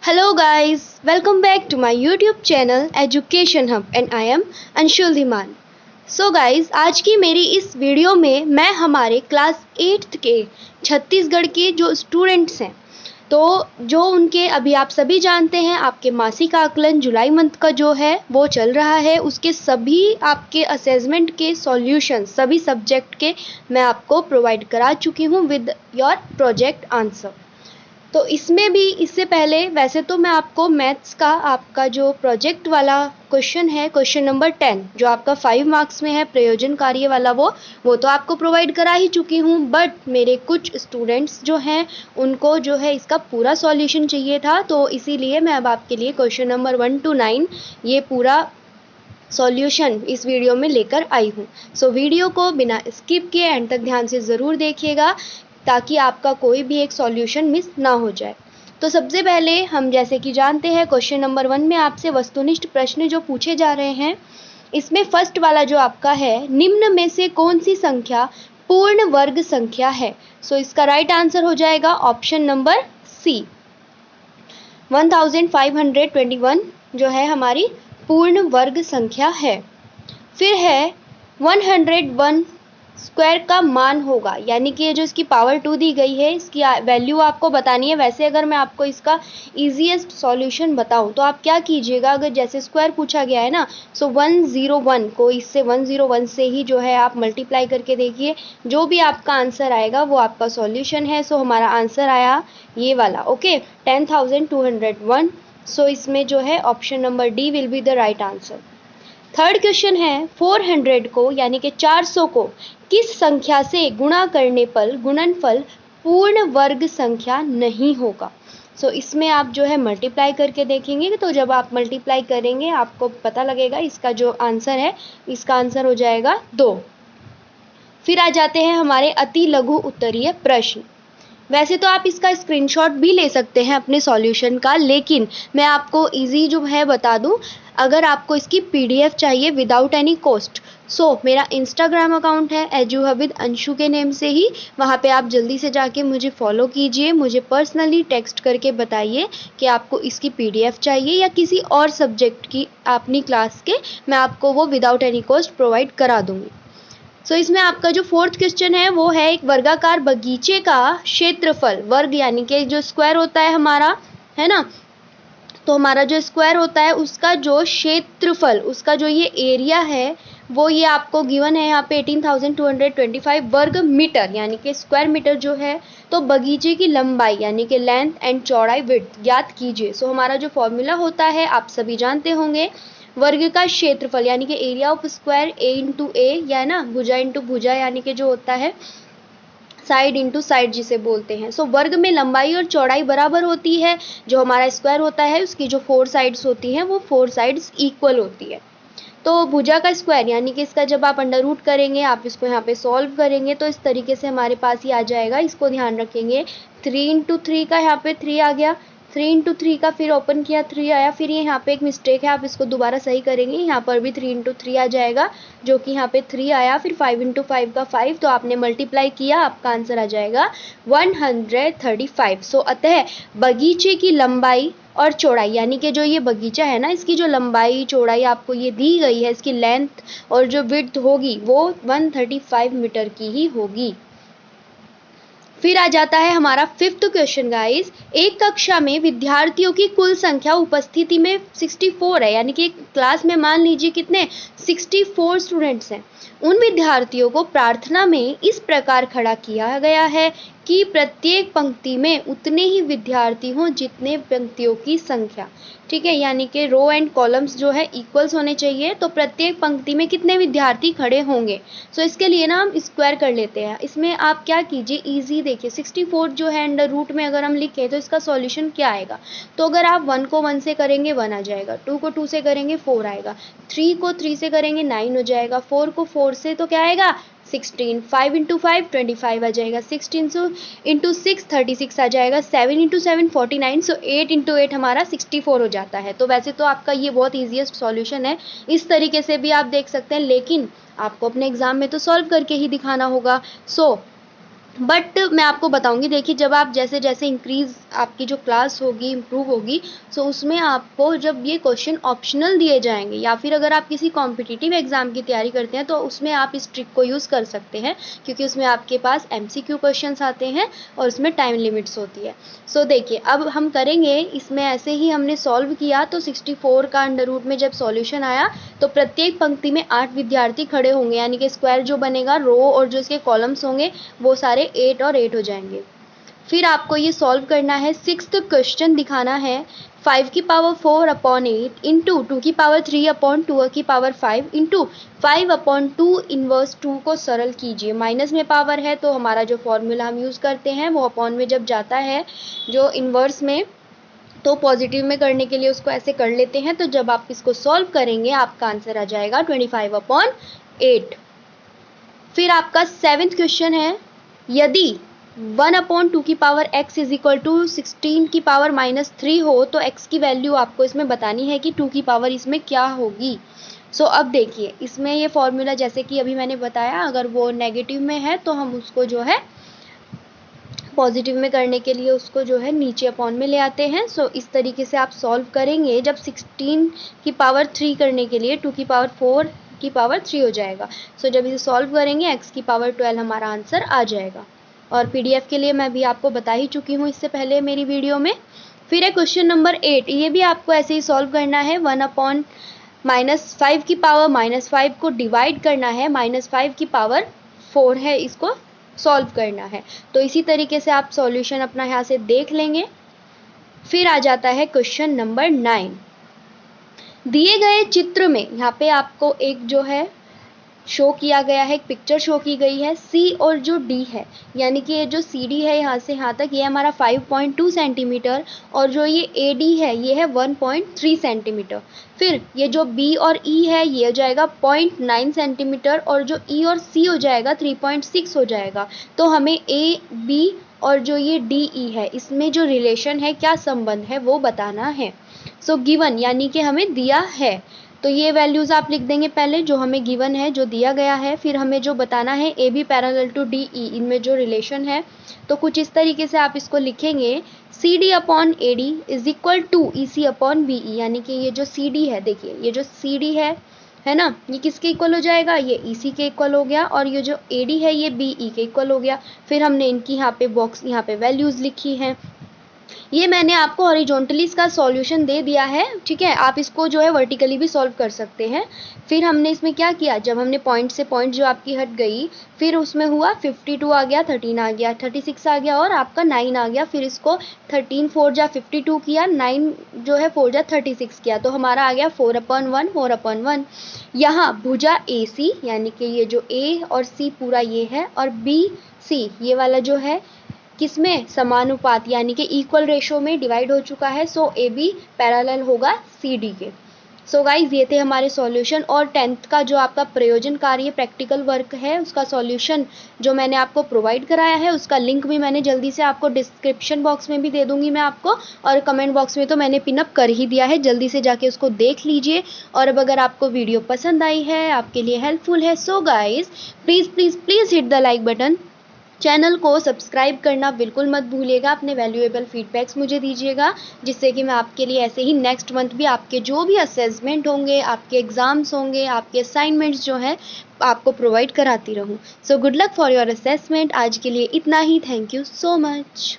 Hello guys, welcome back to my YouTube channel Education Hub and I am Anshul Dhiman. So guys, आज की मेरी इस video में मैं हमारे क्लास 8th के छत्तीसगढ़ के जो स्टूडेंट्स हैं तो जो उनके अभी आप सभी जानते हैं आपके मासिक आकलन जुलाई मंथ का जो है वो चल रहा है, उसके सभी आपके असेसमेंट के सॉल्यूशन सभी सब्जेक्ट के मैं आपको प्रोवाइड करा चुकी हूँ विद योर प्रोजेक्ट आंसर। तो इसमें भी इससे पहले वैसे तो मैं आपको मैथ्स का आपका जो प्रोजेक्ट वाला क्वेश्चन है, क्वेश्चन नंबर 10 जो आपका 5 मार्क्स में है प्रयोजन कार्य वाला वो तो आपको प्रोवाइड करा ही चुकी हूँ, बट मेरे कुछ स्टूडेंट्स जो हैं उनको जो है इसका पूरा सॉल्यूशन चाहिए था, तो इसीलिए मैं अब आपके लिए क्वेश्चन नंबर 1 to 9 ये पूरा सॉल्यूशन इस वीडियो में लेकर आई हूँ। सो वीडियो को बिना स्किप किए एंड तक ध्यान से ज़रूर देखिएगा ताकि आपका कोई भी एक सॉल्यूशन मिस ना हो जाए। तो सबसे पहले हम जैसे कि जानते हैं क्वेश्चन नंबर 1 में आपसे वस्तुनिष्ठ प्रश्न जो पूछे जा रहे हैं, इसमें फर्स्ट वाला जो आपका है, निम्न में से कौन सी संख्या पूर्ण वर्ग संख्या है। सो इसका राइट आंसर हो जाएगा ऑप्शन नंबर सी, 1521 जो है हमारी पूर्ण वर्ग संख्या है। फिर है 101 स्क्वायर का मान होगा, यानी कि ये जो इसकी पावर 2 दी गई है इसकी वैल्यू आपको बतानी है। वैसे अगर मैं आपको इसका इजीएस्ट सॉल्यूशन बताऊं तो आप क्या कीजिएगा, अगर जैसे स्क्वायर पूछा गया है ना, सो 101 को इससे 101 से ही जो है आप मल्टीप्लाई करके देखिए, जो भी आपका आंसर आएगा वो आपका सॉल्यूशन है। सो हमारा आंसर आया ये वाला, ओके, 10,201। सो इसमें जो है option number D will be the right answer. Third question है 400 को यानी कि 400 को किस संख्या से गुणा करने पर गुणनफल पूर्ण वर्ग संख्या नहीं होगा। सो इसमें आप जो है मल्टीप्लाई करके देखेंगे, तो जब आप मल्टीप्लाई करेंगे आपको पता लगेगा इसका जो आंसर है, इसका आंसर हो जाएगा 2। फिर आ जाते हैं हमारे अति लघु उत्तरीय प्रश्न। वैसे तो आप इसका स्क्रीनशॉट भी ले सकते हैं अपने सॉल्यूशन का, लेकिन मैं आपको इजी जो है बता दूं, अगर आपको इसकी पीडीएफ चाहिए विदाउट एनी कॉस्ट, सो मेरा इंस्टाग्राम अकाउंट है एजुहविद अंशु के नेम से ही, वहाँ पे आप जल्दी से जाके मुझे फॉलो कीजिए, मुझे पर्सनली टेक्स्ट करके बताइए कि आपको इसकी पीडीएफ चाहिए या किसी और सब्जेक्ट की अपनी क्लास के, मैं आपको वो विदाउट एनी कॉस्ट प्रोवाइड करा दूँगी। सो इसमें आपका जो फोर्थ क्वेश्चन है वो है एक वर्गाकार बगीचे का क्षेत्रफल, वर्ग यानी कि जो स्क्वायर होता है हमारा, है ना, तो हमारा जो स्क्वायर होता है उसका जो क्षेत्रफल, उसका जो ये एरिया है वो ये आपको गिवन है यहाँ पे 18,225 वर्ग मीटर, यानी कि स्क्वायर मीटर जो है। तो बगीचे की लंबाई यानी कि लेंथ एंड चौड़ाई विड्थ ज्ञात कीजिए। सो हमारा जो फॉर्मूला होता है आप सभी जानते होंगे, वर्ग का क्षेत्रफल यानी कि area of square A into A, या ना भुजा इंटू भुजा, यानी कि जो होता है साइड इंटू साइड जिसे बोलते हैं। सो वर्ग में लंबाई और चौड़ाई बराबर होती है, जो हमारा स्क्वायर होता है उसकी जो 4 साइड्स होती हैं वो 4 साइड्स इक्वल होती है। तो भुजा का स्क्वायर यानी कि इसका जब आप अंडर रूट करेंगे, आप इसको यहाँ पे सॉल्व करेंगे तो इस तरीके से हमारे पास ही आ जाएगा। इसको ध्यान रखेंगे, 3 इंटू 3 का यहाँ पे 3 आ गया, 3 इंटू 3 का फिर ओपन किया 3 आया, फिर ये यहाँ पे एक मिस्टेक है, आप इसको दोबारा सही करेंगे, यहाँ पर भी 3 इंटू 3 आ जाएगा जो कि यहाँ पे 3 आया, फिर 5 इंटू 5 का 5, तो आपने मल्टीप्लाई किया, आपका आंसर आ जाएगा 135। सो अतः बगीचे की लंबाई और चौड़ाई यानी कि जो ये बगीचा है ना, इसकी जो लंबाई चौड़ाई आपको ये दी गई है, इसकी लेंथ और जो विड्थ होगी वो 135 मीटर की ही होगी। फिर आ जाता है हमारा फिफ्थ क्वेश्चन गाइस, एक कक्षा में विद्यार्थियों की कुल संख्या उपस्थिति में 64 है, यानी कि क्लास में मान लीजिए कितने 64 स्टूडेंट्स हैं। उन विद्यार्थियों को प्रार्थना में इस प्रकार खड़ा किया गया है कि प्रत्येक पंक्ति में उतने ही विद्यार्थी हों जितने पंक्तियों की संख्या, ठीक है, यानी कि रो एंड कॉलम्स जो है इक्वल्स होने चाहिए, तो प्रत्येक पंक्ति में कितने विद्यार्थी खड़े होंगे। सो इसके लिए ना हम स्क्वायर कर लेते हैं। इसमें आप क्या कीजिए, इजी देखिए, 64 जो है अंडर रूट में अगर हम लिखें तो इसका सॉल्यूशन क्या आएगा, तो अगर आप 1 को 1 से करेंगे 1 आ जाएगा, 2 को 2 से करेंगे 4 आएगा, 3 को 3 से करेंगे 9 हो जाएगा, 4 को 4 से तो क्या आएगा 16, 5 इंटू 5 25 आ जाएगा, 16 इंटू 6 36 आ जाएगा, 7 इंटू 7 49, सो 8 इंटू 8 हमारा 64 हो जाता है। तो वैसे तो आपका ये बहुत ईजीएस्ट सॉल्यूशन है, इस तरीके से भी आप देख सकते हैं, लेकिन आपको अपने एग्जाम में तो सॉल्व करके ही दिखाना होगा। सो बट मैं आपको बताऊंगी, देखिए जब आप जैसे जैसे इंक्रीज आपकी जो क्लास होगी इम्प्रूव होगी, सो उसमें आपको जब ये क्वेश्चन ऑप्शनल दिए जाएंगे या फिर अगर आप किसी कॉम्पिटिटिव एग्जाम की तैयारी करते हैं तो उसमें आप इस ट्रिक को यूज़ कर सकते हैं, क्योंकि उसमें आपके पास MCQ क्वेश्चंस आते हैं और उसमें टाइम लिमिट्स होती है। सो देखिए अब हम करेंगे, इसमें ऐसे ही हमने सॉल्व किया तो 64 का अंडर रूट में जब सॉल्यूशन आया तो प्रत्येक पंक्ति में 8 विद्यार्थी खड़े होंगे, यानी कि स्क्वायर जो बनेगा रो और जो इसके कॉलम्स होंगे वो सारे 8 और 8 हो जाएंगे। फिर आपको ये सॉल्व करना है। 6th क्वेश्चन दिखाना है 5 की पावर 4 अपॉन 8 इंटू 2 की पावर 3 अपॉन 2 की पावर 5 इंटू 5 अपॉन 2 इनवर्स 2 को सरल कीजिए। माइनस में पावर है तो हमारा जो फॉर्मूला हम यूज़ करते हैं वो अपॉन में जब जाता है जो इनवर्स में, तो पॉजिटिव में करने के लिए उसको ऐसे कर लेते हैं। तो जब आप इसको सॉल्व करेंगे आपका आंसर आ जाएगा 25 अपॉन 8। फिर आपका 7th क्वेश्चन है, यदि 1 अपॉन 2 की power x is equal to 16 की पावर -3 हो तो x की वैल्यू आपको इसमें बतानी है कि 2 की पावर इसमें क्या होगी। सो अब देखिए इसमें ये फॉर्मूला जैसे कि अभी मैंने बताया, अगर वो नेगेटिव में है तो हम उसको जो है पॉजिटिव में करने के लिए उसको जो है नीचे अपॉन में ले आते हैं। सो इस तरीके से आप सॉल्व करेंगे। जब 16 की पावर 3 करने के लिए 2 की पावर 4 की पावर 3 हो जाएगा। सो जब इसे सॉल्व करेंगे x की पावर 12 हमारा आंसर आ जाएगा। और PDF के लिए मैं भी आपको बता ही चुकी हूँ इससे पहले मेरी वीडियो में। फिर है क्वेश्चन नंबर 8, ये भी आपको ऐसे ही सॉल्व करना है। 1 अपॉन -5 की पावर -5 को डिवाइड करना है, -5 की पावर 4 है, इसको सॉल्व करना है। तो इसी तरीके से आप सॉल्यूशन अपना यहाँ से देख लेंगे। फिर आ जाता है क्वेश्चन नंबर 9। दिए गए चित्र में यहाँ पे आपको एक जो है शो किया गया है, एक पिक्चर शो की गई है। C और जो D है, यानी कि ये जो CD है यहाँ से यहाँ तक, ये हमारा 5.2 सेंटीमीटर और जो ये AD है ये है 1.3 सेंटीमीटर। फिर ये जो B और E है ये हो जाएगा 0.9 सेंटीमीटर और जो E और C हो जाएगा 3.6 हो जाएगा। तो हमें A, B और जो ये DE है इसमें जो रिलेशन है, क्या संबंध है वो बताना है। सो गिवन यानी कि हमें दिया है, तो ये वैल्यूज़ आप लिख देंगे पहले जो हमें गिवन है, जो दिया गया है। फिर हमें जो बताना है A B parallel to D E, इनमें जो रिलेशन है तो कुछ इस तरीके से आप इसको लिखेंगे। C D upon A D is equal to E C upon B E, यानी कि ये जो सी डी है, देखिए ये जो सी डी है ना, ये किसके इक्वल हो जाएगा, ये ई सी के इक्वल हो गया। और ये जो ए डी है ये बी ई के इक्वल हो गया। फिर हमने इनकी यहाँ पे बॉक्स यहाँ पे वैल्यूज़ लिखी हैं। ये मैंने आपको हॉरिजॉन्टली इसका सॉल्यूशन दे दिया है, ठीक है। आप इसको जो है वर्टिकली भी सॉल्व कर सकते हैं। फिर हमने इसमें क्या किया, जब हमने पॉइंट से पॉइंट जो आपकी हट गई, फिर उसमें हुआ 52 आ गया, 13 आ गया, 36 आ गया और आपका 9 आ गया। फिर इसको 13 4 जा 52 किया, 9 जो है 4 जा 36 किया, तो हमारा आ गया 4/1 4/1। यहाँ भुजा AC यानी कि ये जो A और C पूरा ये है और BC ये वाला जो है किसमें समानुपात यानी कि इक्वल रेशो में डिवाइड हो चुका है। सो ए बी पैरेलल होगा सी डी के। सो गाइज ये थे हमारे सॉल्यूशन। और 10th का जो आपका प्रयोजन कार्य प्रैक्टिकल वर्क है उसका सॉल्यूशन जो मैंने आपको प्रोवाइड कराया है उसका लिंक भी मैंने जल्दी से आपको डिस्क्रिप्शन बॉक्स में भी दे दूंगी मैं आपको, और कमेंट बॉक्स में तो मैंने पिनअप कर ही दिया है, जल्दी से जाके उसको देख लीजिए। और अब अगर आपको वीडियो पसंद आई है, आपके लिए हेल्पफुल है, so guys please please please hit the like button. Channel को सब्सक्राइब करना बिल्कुल मत भूलिएगा। अपने वैल्यूएबल फीडबैक्स मुझे दीजिएगा, जिससे कि मैं आपके लिए ऐसे ही नेक्स्ट मंथ भी आपके जो भी असेसमेंट होंगे, आपके एग्ज़ाम्स होंगे, आपके असाइनमेंट्स जो हैं आपको प्रोवाइड कराती रहूं। So good luck for your assessment. आज के लिए इतना ही। Thank you so much.